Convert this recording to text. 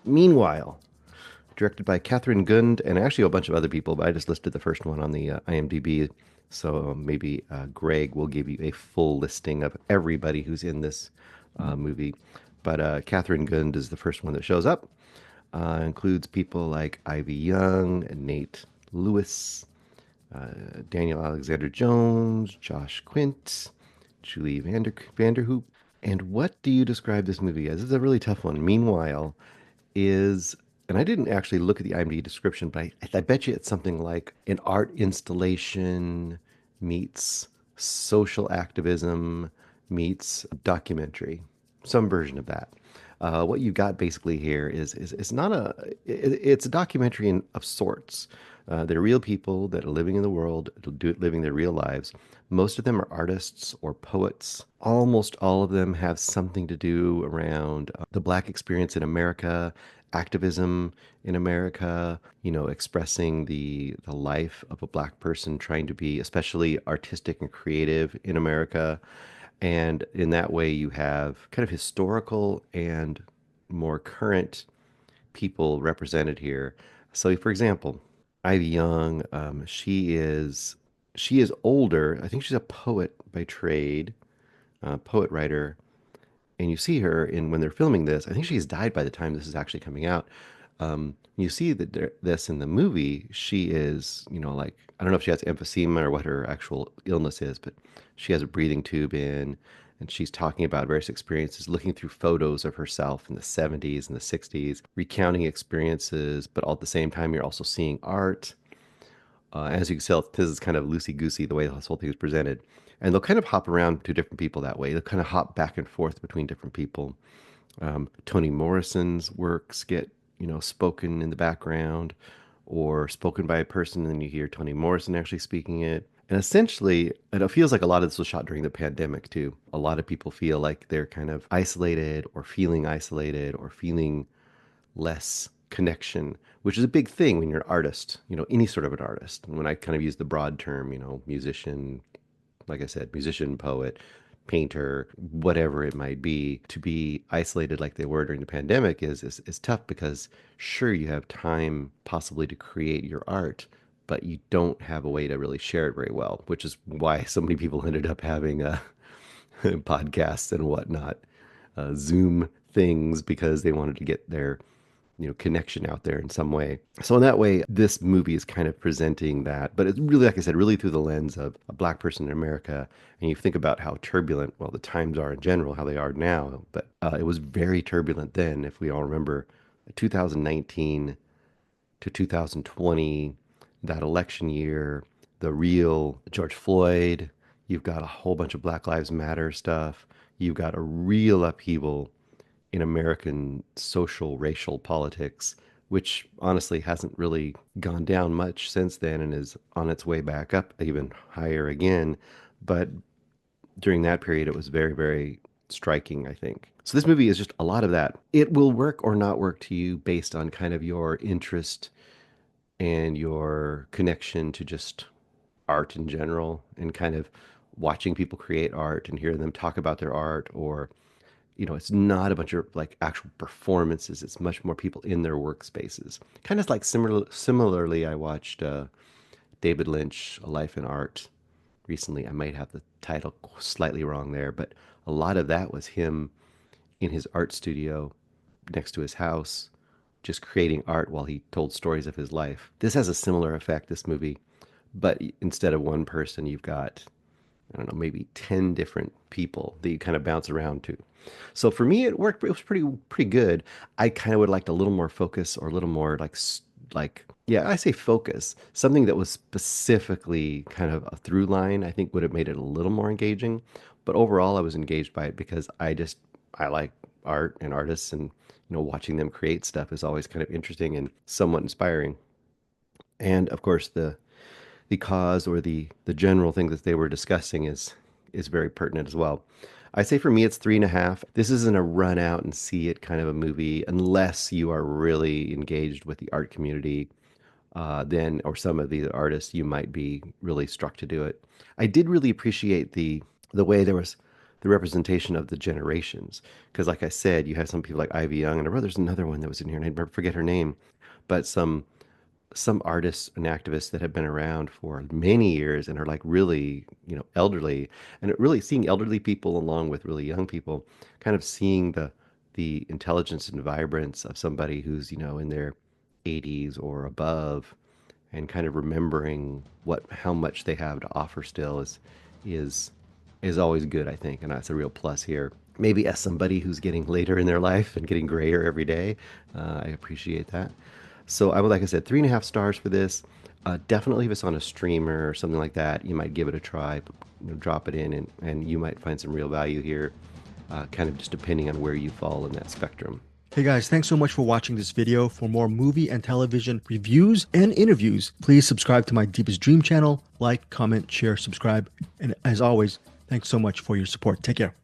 Meanwhile, directed by Catherine Gund and actually a bunch of other people, but I just listed the first one on the IMDb. So maybe Greg will give you a full listing of everybody who's in this movie. But Catherine Gund is the first one that shows up. Includes people like Ivy Young and Nate Lewis, Daniel Alexander Jones, Josh Quint, Julie Vanderhoop. And what do you describe this movie as? This is a really tough one. Meanwhile, is, and I didn't actually look at the IMDb description, but I bet you it's something like an art installation meets social activism meets documentary, some version of that. What you've got basically here is not a it's a documentary of sorts. They're real people that are living in the world, living their real lives. Most of them are artists or poets. Almost all of them have something to do around the Black experience in America, activism in America, expressing the life of a Black person trying to be especially artistic and creative in America. And in that way, you have kind of historical and more current people represented here. So, for example, Ivy Young, she is older. I think she's a poet by trade, poet writer, and you see her in when they're filming this. I think she's died by the time this is actually coming out. You see that this in the movie. She is, like I don't know if she has emphysema or what her actual illness is, but she has a breathing tube in, and she's talking about various experiences, looking through photos of herself in the 70s and the 60s, recounting experiences, but all at the same time, you're also seeing art. As you can tell, this is kind of loosey-goosey the way this whole thing is presented. And they'll kind of hop around to different people that way. They'll kind of hop back and forth between different people. Toni Morrison's works get, spoken in the background or spoken by a person, and then you hear Toni Morrison actually speaking it. And essentially, and it feels like a lot of this was shot during the pandemic too. A lot of people feel like they're kind of isolated or feeling less connection, which is a big thing when you're an artist, any sort of an artist. And when I kind of use the broad term, musician, like I said, musician, poet, painter, whatever it might be, to be isolated like they were during the pandemic is tough because sure you have time possibly to create your art, but you don't have a way to really share it very well, which is why so many people ended up having podcasts and whatnot, Zoom things because they wanted to get their connection out there in some way. So in that way, this movie is kind of presenting that, but it's really, like I said, really through the lens of a Black person in America. And you think about how turbulent, well, the times are in general, how they are now, but it was very turbulent then. If we all remember 2019 to 2020, that election year, the real George Floyd, you've got a whole bunch of Black Lives Matter stuff. You've got a real upheaval in American social racial politics, which honestly hasn't really gone down much since then and is on its way back up even higher again. But during that period, it was very, very striking, I think. So this movie is just a lot of that. It will work or not work to you based on kind of your interest and your connection to just art in general and kind of watching people create art and hearing them talk about their art or it's not a bunch of like actual performances. It's much more people in their workspaces. Kind of like similarly, I watched David Lynch, A Life in Art recently. I might have the title slightly wrong there, but a lot of that was him in his art studio next to his house, just creating art while he told stories of his life. This has a similar effect, this movie, but instead of one person, you've got I don't know, maybe 10 different people that you kind of bounce around to. So for me, it worked. It was pretty good. I kind of would like a little more focus or a little more yeah, I say focus. Something that was specifically kind of a through line, I think would have made it a little more engaging. But overall, I was engaged by it because I like art and artists and, watching them create stuff is always kind of interesting and somewhat inspiring. And of course, the cause or the general thing that they were discussing is very pertinent as well. I say for me it's 3.5. This isn't a run out and see it kind of a movie unless you are really engaged with the art community. Then or some of the artists you might be really struck to do it. I did really appreciate the way there was the representation of the generations. Because, like I said, you have some people like Ivy Young, and I remember there's another one that was in here, and I forget her name, but some artists and activists that have been around for many years and are like really, elderly, and really seeing elderly people along with really young people, kind of seeing the intelligence and vibrance of somebody who's, in their 80s or above, and kind of remembering what how much they have to offer still is is always good, I think, and that's a real plus here. Maybe as somebody who's getting later in their life and getting grayer every day, I appreciate that. So I would, like I said, 3.5 stars for this. Definitely, if it's on a streamer or something like that, you might give it a try. Drop it in, and you might find some real value here. Kind of just depending on where you fall in that spectrum. Hey guys, thanks so much for watching this video. For more movie and television reviews and interviews, please subscribe to my Deepest Dream channel. Like, comment, share, subscribe. And as always, thanks so much for your support. Take care.